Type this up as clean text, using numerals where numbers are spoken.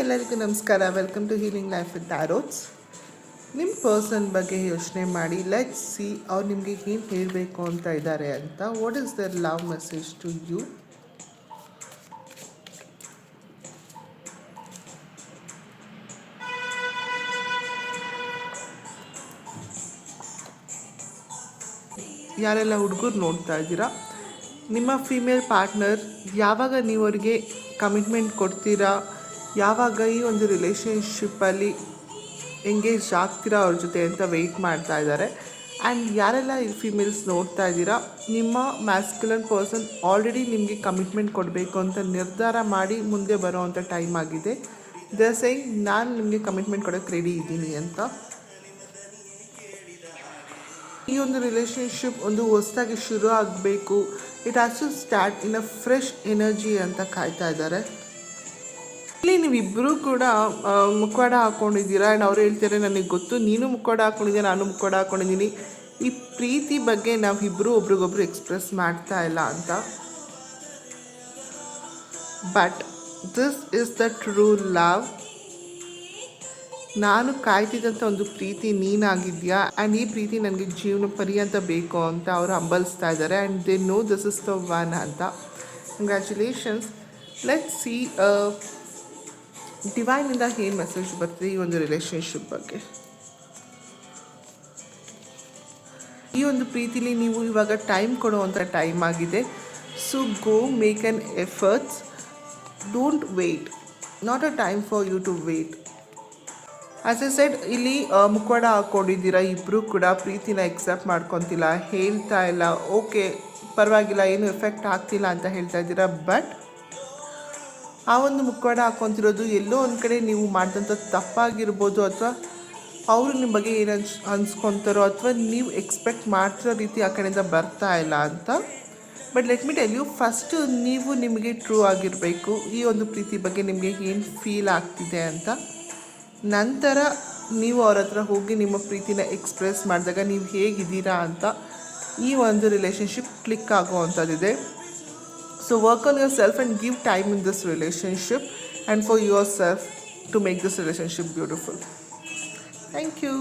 ಎಲ್ಲರಿಗೂ ನಮಸ್ಕಾರ. Welcome to healing life with tarots. ನಿಮ್ಮ ಪರ್ಸನ್ ಬಗ್ಗೆ ಯೋಚನೆ ಮಾಡಿ, ಲೆಟ್ಸ್ ಸಿ ಅವ್ರು ನಿಮಗೆ ಏನು ಹೇಳಬೇಕು ಅಂತ ಇದ್ದಾರೆ ಅಂತ. What is their love message to you? ಯಾರೆಲ್ಲ ಹುಡುಗರು ನೋಡ್ತಾ ಇದ್ದೀರಾ, ನಿಮ್ಮ ಫೀಮೇಲ್ ಪಾರ್ಟ್ನರ್ ಯಾವಾಗ ನೀವು ಅವರಿಗೆ ಕಮಿಟ್ಮೆಂಟ್ ಕೊಡ್ತೀರಾ, ಯಾವಾಗ ಈ ಒಂದು ರಿಲೇಷನ್ಶಿಪ್ಪಲ್ಲಿ ಎಂಗೇಜ್ ಆಗ್ತೀರಾ ಅವ್ರ ಜೊತೆ ಅಂತ ವೆಯ್ಟ್ ಮಾಡ್ತಾ ಇದ್ದಾರೆ. ಆ್ಯಂಡ್ ಯಾರೆಲ್ಲ ಈ ಫೀಮೇಲ್ಸ್ ನೋಡ್ತಾ ಇದ್ದೀರಾ, ನಿಮ್ಮ ಮ್ಯಾಸ್ಕ್ಯುಲನ್ ಪರ್ಸನ್ ಆಲ್ರೆಡಿ ನಿಮಗೆ ಕಮಿಟ್ಮೆಂಟ್ ಕೊಡಬೇಕು ಅಂತ ನಿರ್ಧಾರ ಮಾಡಿ ಮುಂದೆ ಬರೋವಂಥ ಟೈಮ್ ಆಗಿದೆ. ದೇ ಆರ್ ಸೇಯಿಂಗ್ ನಾನು ನಿಮಗೆ ಕಮಿಟ್ಮೆಂಟ್ ಕೊಡೋಕ್ಕೆ ರೆಡಿ ಇದ್ದೀನಿ ಅಂತ. ಈ ಒಂದು ರಿಲೇಷನ್ಶಿಪ್ ಒಂದು ಹೊಸದಾಗಿ ಶುರು ಆಗಬೇಕು, it has to start in a fresh energy ಅಂತ ಕಾಯ್ತಾ ಇದ್ದಾರೆ. ಇಲ್ಲಿ ನೀವಿಬ್ಬರೂ ಕೂಡ ಮುಖವಾಡ ಹಾಕ್ಕೊಂಡಿದ್ದೀರಾ. ಆ್ಯಂಡ್ ಅವ್ರು ಹೇಳ್ತಾರೆ, ನನಗೆ ಗೊತ್ತು ನೀನು ಮುಖವಾಡ ಹಾಕ್ಕೊಂಡಿದ್ದೀಯ, ನಾನು ಮುಖವಾಡ ಹಾಕ್ಕೊಂಡಿದ್ದೀನಿ, ಈ ಪ್ರೀತಿ ಬಗ್ಗೆ ನಾವಿಬ್ಬರು ಒಬ್ರಿಗೊಬ್ರು ಎಕ್ಸ್ಪ್ರೆಸ್ ಮಾಡ್ತಾ ಇಲ್ಲ ಅಂತ. But this is the true love. ನಾನು ಕಾಯ್ತಿದ್ದಂಥ ಒಂದು ಪ್ರೀತಿ ನೀನಾಗಿದೆಯಾ, ಆ್ಯಂಡ್ ಈ ಪ್ರೀತಿ ನನಗೆ ಜೀವನ ಪರ್ಯಂತ ಬೇಕು ಅಂತ ಅವರು ಹಂಬಲಿಸ್ತಾ ಇದ್ದಾರೆ. And they know this is the one ಅಂತ. ಕಂಗ್ರ್ಯಾಚುಲೇಷನ್ಸ್. ಲೆಟ್ಸ್ ಸಿ ಡಿವೈನಿಂದ ಏನು ಮೆಸೇಜ್ ಬರ್ತಿದೆ ಈ ಒಂದು ರಿಲೇಷನ್ಶಿಪ್ ಬಗ್ಗೆ. ಈ ಒಂದು ಪ್ರೀತಿಲಿ ನೀವು ಇವಾಗ ಟೈಮ್ ಕೊಡುವಂಥ ಟೈಮ್ ಆಗಿದೆ. So go make an efforts, don't wait, not a time for you to wait. As I said, ಇಲ್ಲಿ ಮುಖವಾಡ ಹಾಕ್ಕೊಂಡಿದ್ದೀರಾ, ಇಬ್ಬರು ಕೂಡ ಪ್ರೀತಿನ ಎಕ್ಸೆಪ್ಟ್ ಮಾಡ್ಕೊತಿಲ್ಲ, ಹೇಳ್ತಾ ಇಲ್ಲ, ಓಕೆ ಪರವಾಗಿಲ್ಲ ಏನು ಎಫೆಕ್ಟ್ ಆಗ್ತಿಲ್ಲ ಅಂತ ಹೇಳ್ತಾ ಇದ್ದೀರಾ. ಬಟ್ ಆ ಒಂದು ಮುಖವಾಡ ಹಾಕ್ಕೊತಿರೋದು ಎಲ್ಲೋ ಒಂದು ಕಡೆ ನೀವು ಮಾಡಿದಂಥ ತಪ್ಪಾಗಿರ್ಬೋದು, ಅಥವಾ ಅವರು ನಿಮ್ಮ ಬಗ್ಗೆ ಏನು ಅನ್ಸ್ಕೊತಾರೋ, ಅಥವಾ ನೀವು ಎಕ್ಸ್ಪೆಕ್ಟ್ ಮಾಡ್ತಿರೋ ರೀತಿ ಆ ಕಡೆಯಿಂದ ಬರ್ತಾ ಇಲ್ಲ ಅಂತ. But let me tell you, first ನೀವು ನಿಮಗೆ ಟ್ರೂ ಆಗಿರಬೇಕು, ಈ ಒಂದು ಪ್ರೀತಿ ಬಗ್ಗೆ ನಿಮಗೆ ಏನು ಫೀಲ್ ಆಗ್ತಿದೆ ಅಂತ. ನಂತರ ನೀವು ಅವ್ರ ಹತ್ರ ಹೋಗಿ ನಿಮ್ಮ ಪ್ರೀತಿನ ಎಕ್ಸ್ಪ್ರೆಸ್ ಮಾಡಿದಾಗ ನೀವು ಹೇಗಿದ್ದೀರಾ ಅಂತ ಈ ಒಂದು ರಿಲೇಷನ್ಶಿಪ್ ಕ್ಲಿಕ್ ಆಗುವಂಥದ್ದಿದೆ. So work on yourself and give time in this relationship and for yourself to make this relationship beautiful. Thank you.